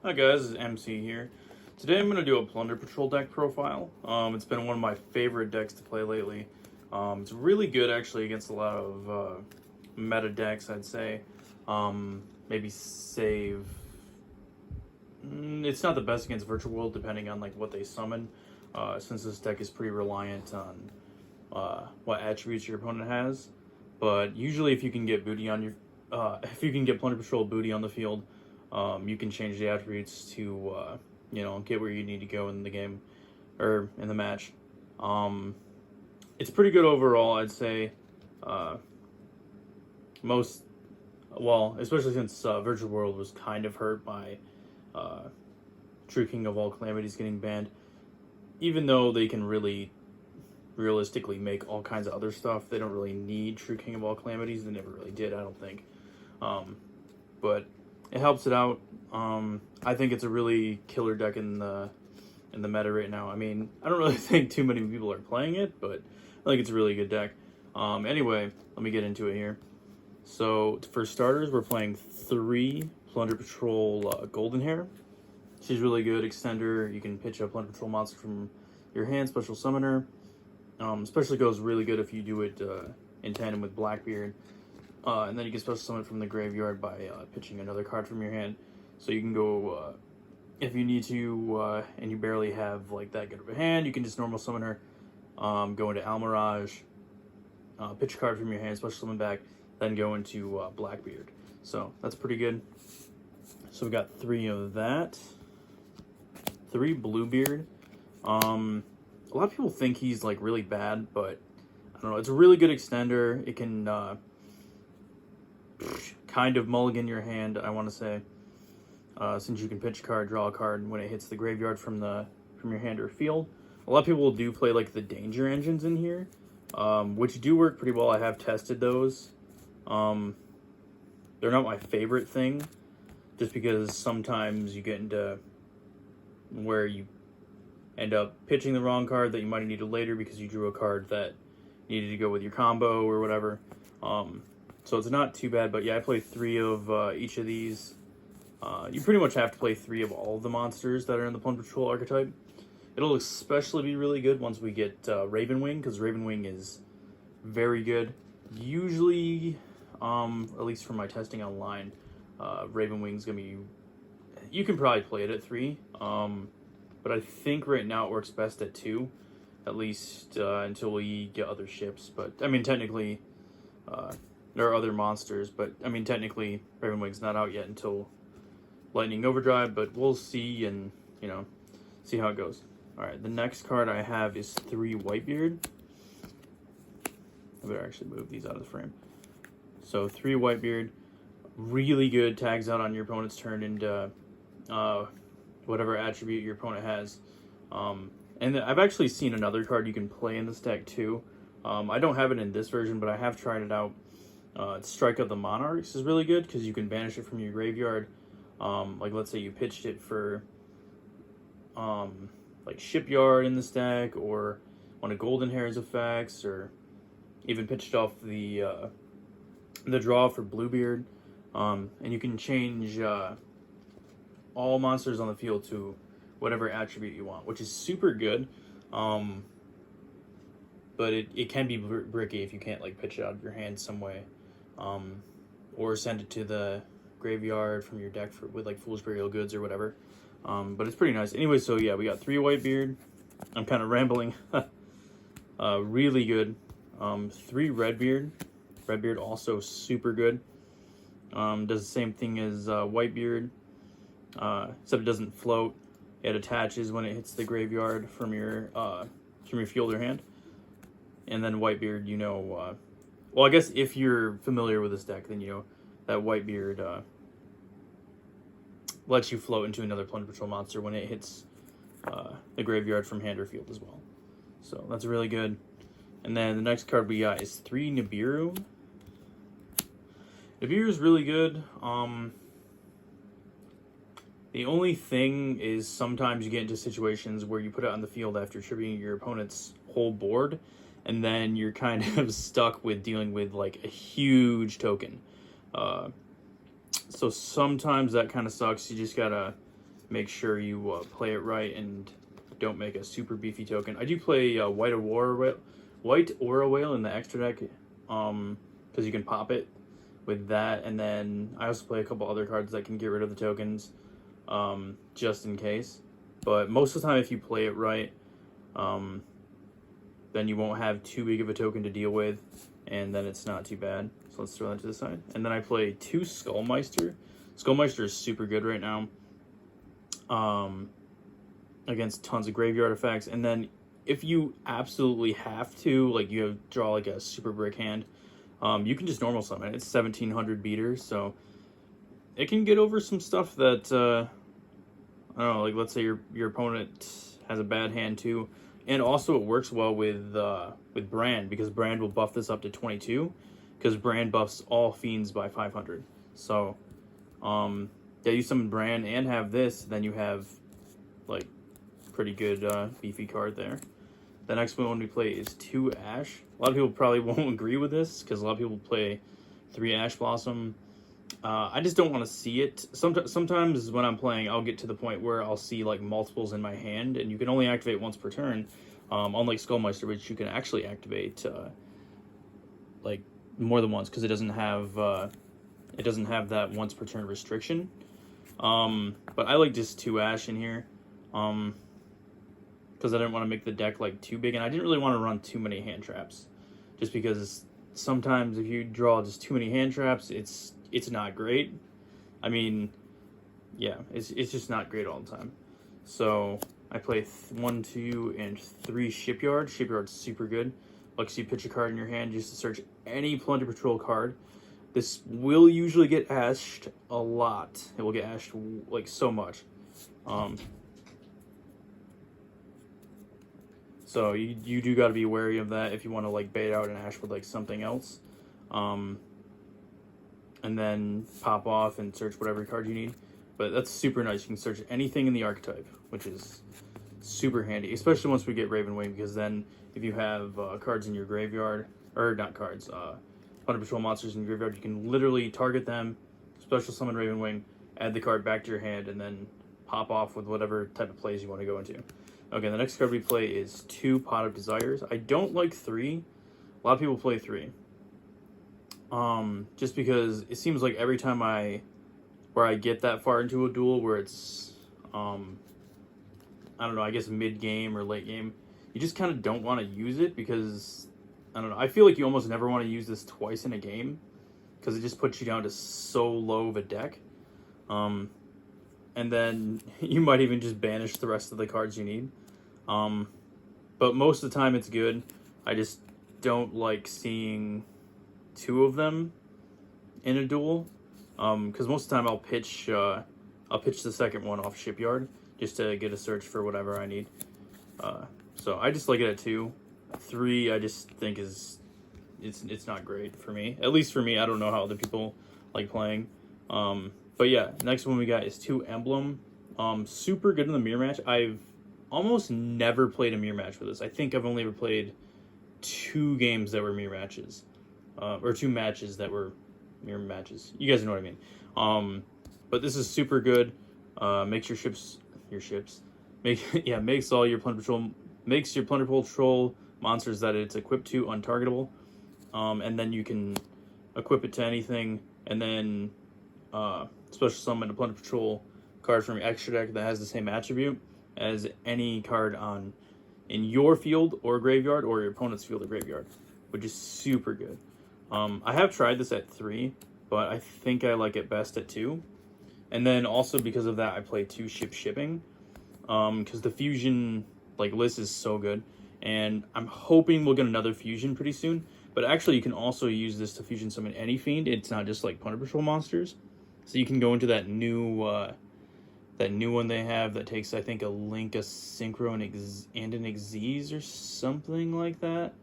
Hi guys, this is MC here. Today I'm going to do a Plunder Patrol deck profile. It's been one of my favorite decks to play lately. It's really good actually against a lot of meta decks, I'd say. Maybe save... It's not the best against Virtual World depending on like what they summon, since this deck is pretty reliant on what attributes your opponent has. But usually if you can get booty on your... if you can get Plunder Patrol booty on the field, you can change the attributes to, get where you need to go in the game, or in the match. It's pretty good overall, I'd say. Especially since Virtual World was kind of hurt by True King of all Calamities getting banned. Even though they can really realistically make all kinds of other stuff, they don't really need True King of all Calamities. They never really did, I don't think. But it helps it out. I think it's a really killer deck in the meta right now. I mean, I don't really think too many people are playing it, but I think it's a really good deck. Anyway, let me get into it here. So for starters, we're playing 3 Plunder Patrol Golden Hair. She's really good extender. You can pitch a Plunder Patrol monster from your hand, special summoner. Especially goes really good if you do it in tandem with Blackbeard. And then you can special summon from the graveyard by pitching another card from your hand. So you can go, if you need to, and you barely have like that good of a hand, you can just normal summon her, go into Almirage, pitch a card from your hand, special summon back, then go into Blackbeard. So that's pretty good. So we got 3 of that. 3 Bluebeard. A lot of people think he's like really bad, but I don't know. It's a really good extender. It can kind of mulligan your hand, I want to say, since you can pitch a card, draw a card when it hits the graveyard from your hand or field. A lot of people do play like the danger engines in here, which do work pretty well. I have tested those. They're not my favorite thing, just because sometimes you get into where you end up pitching the wrong card that you might have needed later because you drew a card that needed to go with your combo or whatever. So it's not too bad, but yeah, I play 3 of each of these. You pretty much have to play 3 of all of the monsters that are in the Plunder Patrol archetype. It'll especially be really good once we get Ravenwing, because Ravenwing is very good. Usually, at least from my testing online, Ravenwing's going to be... You can probably play it at 3, but I think right now it works best at 2, at least until we get other ships. But, I mean, technically... there are other monsters, but I mean, technically, Ravenwing's not out yet until Lightning Overdrive, but we'll see and, see how it goes. Alright, the next card I have is 3 Whitebeard. I better actually move these out of the frame. So, 3 Whitebeard, really good, tags out on your opponent's turn into whatever attribute your opponent has. And I've actually seen another card you can play in this deck too. I don't have it in this version, but I have tried it out. Strike of the Monarchs is really good because you can banish it from your graveyard. Like let's say you pitched it for like Shipyard in this deck, or one of Golden Hair's effects, or even pitched off the draw for Bluebeard. And you can change all monsters on the field to whatever attribute you want, which is super good. But it can be bricky if you can't like pitch it out of your hand some way, or send it to the graveyard from your deck with like Foolish Burial Goods or whatever. But it's pretty nice. Anyway, so yeah, we got 3 Whitebeard. I'm kind of rambling. Really good. 3 Redbeard. Redbeard also super good. Does the same thing as Whitebeard, except it doesn't float. It attaches when it hits the graveyard from your field or hand. And then Whitebeard, well, I guess if you're familiar with this deck, then you know that Whitebeard lets you float into another Plunder Patrol monster when it hits the graveyard from hand or field as well. So that's really good. And then the next card we got is 3 Nibiru. Nibiru is really good. The only thing is sometimes you get into situations where you put it on the field after tributing your opponent's whole board, and then you're kind of stuck with dealing with like a huge token. So sometimes that kind of sucks. You just gotta make sure you play it right and don't make a super beefy token. I do play White Aura Whale in the extra deck, because you can pop it with that, and then I also play a couple other cards that can get rid of the tokens, just in case. But most of the time, if you play it right, then you won't have too big of a token to deal with, and then it's not too bad. So let's throw that to the side. And then I play 2 Skullmeister. Skullmeister is super good right now, against tons of graveyard effects. And then if you absolutely have to, like you have draw like a super brick hand, you can just normal summon it. It's 1700 beaters, so it can get over some stuff that I don't know, like let's say your opponent has a bad hand too. And also it works well with Brand, because Brand will buff this up to 22, because Brand buffs all fiends by 500. So yeah, you summon Brand and have this, then you have like pretty good beefy card there. The next one we play is 2 Ash. A lot of people probably won't agree with this, because a lot of people play 3 Ash Blossom. I just don't want to see it. Sometimes when I'm playing, I'll get to the point where I'll see like multiples in my hand, and you can only activate once per turn. Unlike Skullmeister, which you can actually activate like more than once, because it doesn't have that once per turn restriction. But I like just 2 Ash in here, because I didn't want to make the deck like too big, and I didn't really want to run too many hand traps, just because sometimes if you draw just too many hand traps, it's not great. I mean, yeah, it's just not great all the time. So I play 1, 2, and 3 Shipyard. Shipyard's super good. Lets you pitch a card in your hand just to search any Plunder Patrol card. This will usually get ashed a lot. It will get ashed like so much. So you do got to be wary of that if you want to like bait out an ash with like something else. And then pop off and search whatever card you need. But that's super nice. You can search anything in the archetype, which is super handy, especially once we get Raven Wing, because then if you have cards in your graveyard, or not cards, Plunder Patrol monsters in your graveyard, you can literally target them, special summon Raven Wing, add the card back to your hand, and then pop off with whatever type of plays you want to go into. Okay, the next card we play is 2 Pot of Desires. I don't like 3. A lot of people play 3. Just because it seems like every time where I get that far into a duel where it's, I don't know, I guess mid-game or late game, you just kind of don't want to use it, because, I don't know, I feel like you almost never want to use this twice in a game, because it just puts you down to so low of a deck. And then you might even just banish the rest of the cards you need. But most of the time it's good. I just don't like seeing 2 of them in a duel, because most of the time I'll pitch the second one off Shipyard just to get a search for whatever I need. So I just like it at 2. 3 I just think it's not great for me. At least for me. I don't know how other people like playing. But yeah, next one we got is 2 Emblem. Super good in the mirror match. I've almost never played a mirror match with this. I think I've only ever played 2 games that were mirror matches. Or 2 matches that were mirror matches. You guys know what I mean. But this is super good. Makes makes all your Plunder Patrol, makes your Plunder Patrol monsters that it's equipped to untargetable. And then you can equip it to anything, and then special summon a Plunder Patrol card from your extra deck that has the same attribute as any card in your field or graveyard, or your opponent's field or graveyard, which is super good. I have tried this at 3, but I think I like it best at 2. And then also because of that, I play 2 Shipping, because the fusion like list is so good, and I'm hoping we'll get another fusion pretty soon. But actually, you can also use this to fusion summon any fiend. It's not just like Plunder Patrol monsters. So you can go into that new one they have that takes, I think, a Link, a Synchro, and an Xyz or something like that.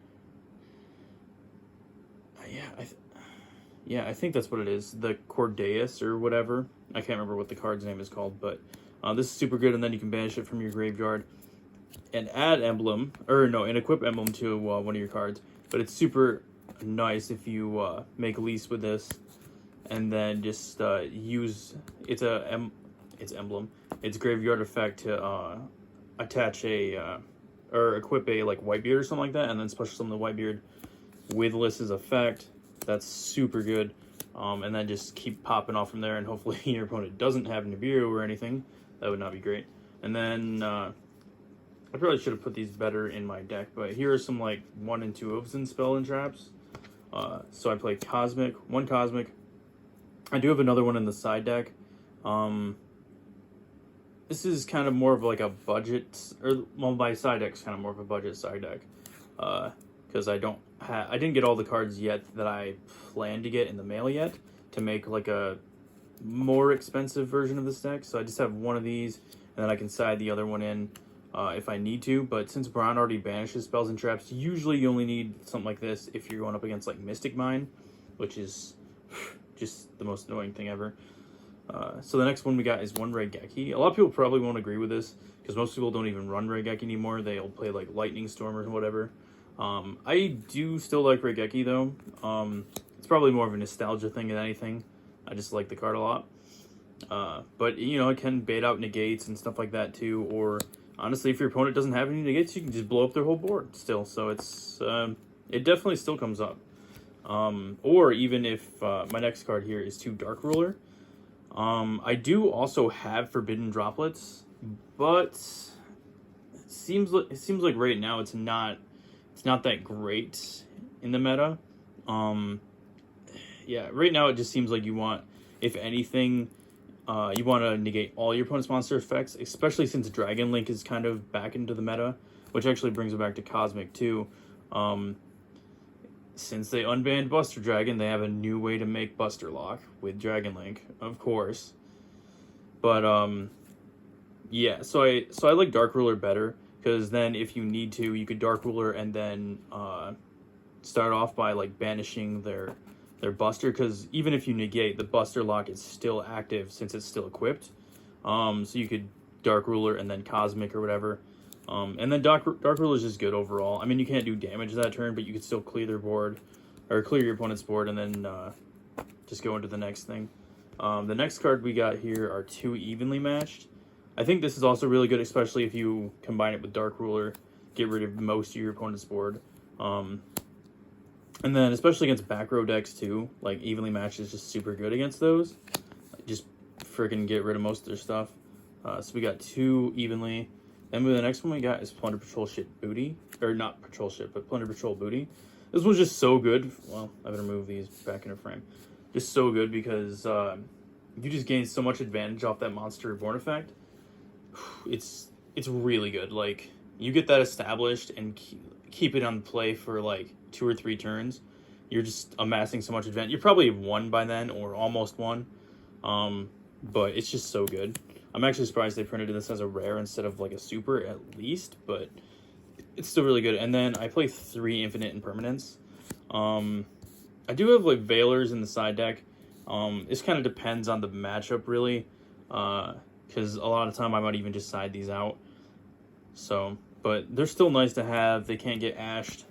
I think that's what it is. The Cordeus or whatever. I can't remember what the card's name is called, but this is super good. And then you can banish it from your graveyard and add Emblem, and equip Emblem to one of your cards. But it's super nice if you make lease with this, and then just use it's Emblem. its graveyard effect to attach a or equip a like Whitebeard or something like that, and then special summon the Whitebeard with Lys's effect. That's super good. And then just keep popping off from there, and hopefully your opponent doesn't have Nibiru or anything. That would not be great. And then I probably should have put these better in my deck, but here are some like 1 and 2 ofs and spell and traps. So I play Cosmic, 1 Cosmic. I do have another one in the side deck. This is kind of more of like a budget, or well, my side deck's kind of more of a budget side deck, because I didn't get all the cards yet that I planned to get in the mail yet to make like a more expensive version of this deck. So I just have one of these, and then I can side the other one in if I need to. But since Braun already banishes spells and traps, usually you only need something like this if you're going up against like Mystic Mine, which is just the most annoying thing ever. So the next one we got is 1 Raigeki. A lot of people probably won't agree with this because most people don't even run Raigeki anymore. They'll play like Lightning Storm or whatever. I do still like Raigeki though. It's probably more of a nostalgia thing than anything. I just like the card a lot. But you know, it can bait out negates and stuff like that too. Or honestly, if your opponent doesn't have any negates, you can just blow up their whole board still. So it's it definitely still comes up. Or even if my next card here is 2 Dark Ruler. I do also have Forbidden Droplets, but it seems like right now it's not that great in the meta. Yeah, right now it just seems like you want, if anything, you want to negate all your opponent's monster effects, especially since Dragon Link is kind of back into the meta, which actually brings it back to Cosmic too. Since they unbanned Buster Dragon, they have a new way to make Buster Lock with Dragon Link, of course. But yeah, so I like Dark Ruler better, because then if you need to, you could Dark Ruler and then start off by like banishing their Buster, because even if you negate, the Buster Lock is still active since it's still equipped. So you could Dark Ruler and then Cosmic or whatever. And then Dark Ruler is just good overall. I mean, you can't do damage that turn, but you can still clear their board, or clear your opponent's board, and then just go into the next thing. The next card we got here are 2 Evenly Matched. I think this is also really good, especially if you combine it with Dark Ruler, get rid of most of your opponent's board. And then especially against back row decks too, like Evenly Matched is just super good against those. Just freaking get rid of most of their stuff. So we got 2 Evenly. Then the next one we got is Plunder Patrol Ship Booty. Or not Patrol Ship, but Plunder Patrol Booty. This one's just so good. Well, I better move these back in a frame. Just so good because you just gain so much advantage off that Monster Reborn effect. It's really good. Like, you get that established and keep it on play for like 2 or 3 turns. You're just amassing so much advantage. You're probably won by then, or almost won. But it's just so good. I'm actually surprised they printed this as a rare instead of like a super at least, but it's still really good. And then I play 3 Infinite Impermanence. I do have like Veilers in the side deck. This kind of depends on the matchup really, because a lot of time I might even just side these out. So, but they're still nice to have. They can't get ashed,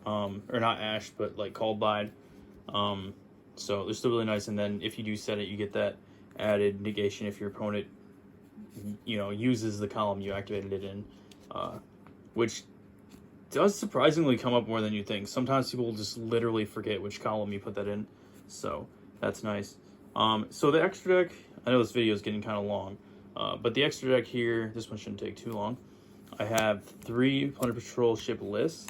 or not ashed, but like called by. So they're still really nice. And then if you do set it, you get that added negation if your opponent, you know, uses the column you activated it in, which does surprisingly come up more than you think. Sometimes people will just literally forget which column you put that in, so that's nice. So the extra deck, I know this video is getting kind of long, but the extra deck here, this one shouldn't take too long. I have 3 Plunder Patrol Ship lists.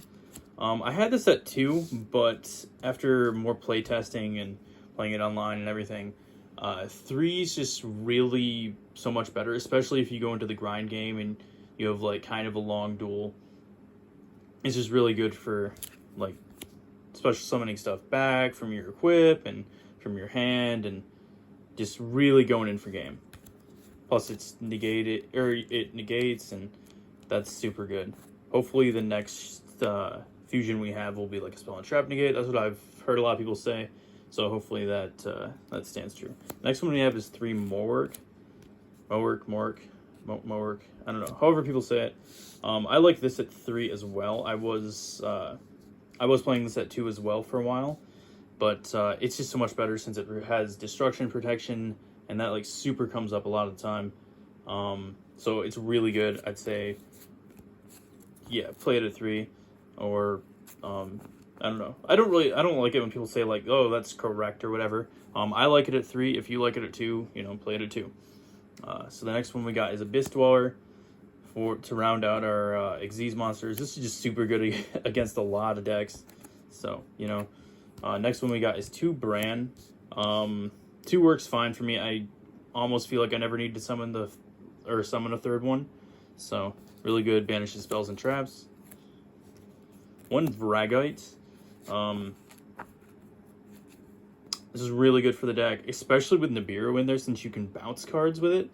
I had this at 2, but after more play testing and playing it online and everything, 3 is just really so much better, especially if you go into the grind game and you have like kind of a long duel. It's just really good for like special summoning stuff back from your equip and from your hand, and just really going in for game. Plus it's negated, or it negates, and that's super good. Hopefully the next fusion we have will be like a spell and trap negate. That's what I've heard a lot of people say. So hopefully that that stands true. Next one we have is 3 Mowork. Mowork. I don't know. However people say it. I like this at 3 as well. I was playing this at 2 as well for a while, but it's just so much better since it has destruction protection, and that like super comes up a lot of the time. So it's really good. I'd say, yeah, play it at 3, or I don't know. I don't like it when people say like, oh, that's correct or whatever. I like it at 3. If you like it at 2, play it at 2. So the next one we got is Abyss Dweller to round out our Xyz monsters. This is just super good against a lot of decks. So, next one we got is 2 Bran. 2 works fine for me. I almost feel like I never need to summon a 3rd one. So, really good. Banishes spells and traps. 1 Vragite. This is really good for the deck, especially with Nibiru in there, since you can bounce cards with it.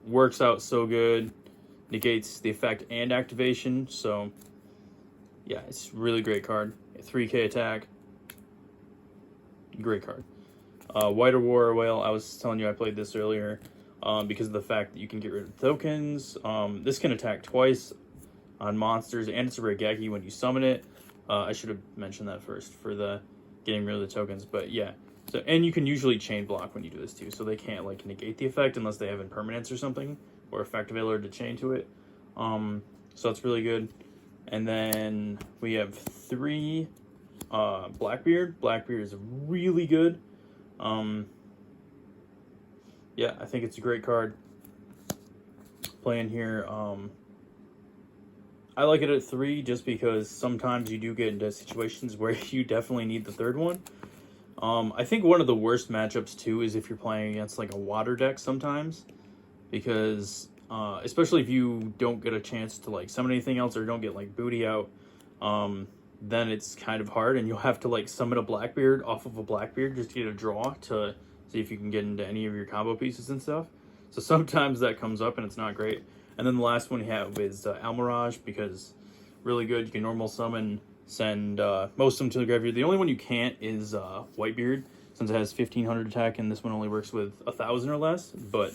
Works out so good. Negates the effect and activation. So, yeah, it's a really great card. 3k attack. Great card. Whiter War Whale, I was telling you I played this earlier because of the fact that you can get rid of tokens. This can attack twice on monsters, and it's a Regeki when you summon it. I should have mentioned that first for the getting rid of the tokens, but yeah. So, and you can usually chain block when you do this too, so they can't like negate the effect unless they have impermanence or something, or effect available to chain to it. So that's really good. And then we have 3 Blackbeard. Blackbeard is really good. Yeah, I think it's a great card. Playing here, I like it at 3 just because sometimes you do get into situations where you definitely need the 3rd one. I think one of the worst matchups too is if you're playing against like a water deck sometimes, because especially if you don't get a chance to like summon anything else or don't get like booty out, then it's kind of hard, and you'll have to like summon a Blackbeard off of a Blackbeard just to get a draw to see if you can get into any of your combo pieces and stuff. So sometimes that comes up and it's not great. And then the last one you have is Almirage, because really good. You can normal summon, send most of them to the graveyard. The only one you can't is Whitebeard, since it has 1500 attack, and this one only works with 1000 or less. But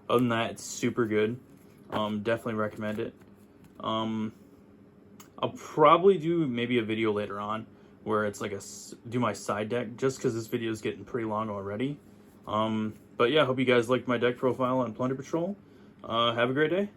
other than that, it's super good. Definitely recommend it. I'll probably do maybe a video later on where it's like do my side deck, just because this video is getting pretty long already. But yeah, I hope you guys liked my deck profile on Plunder Patrol. Have a great day.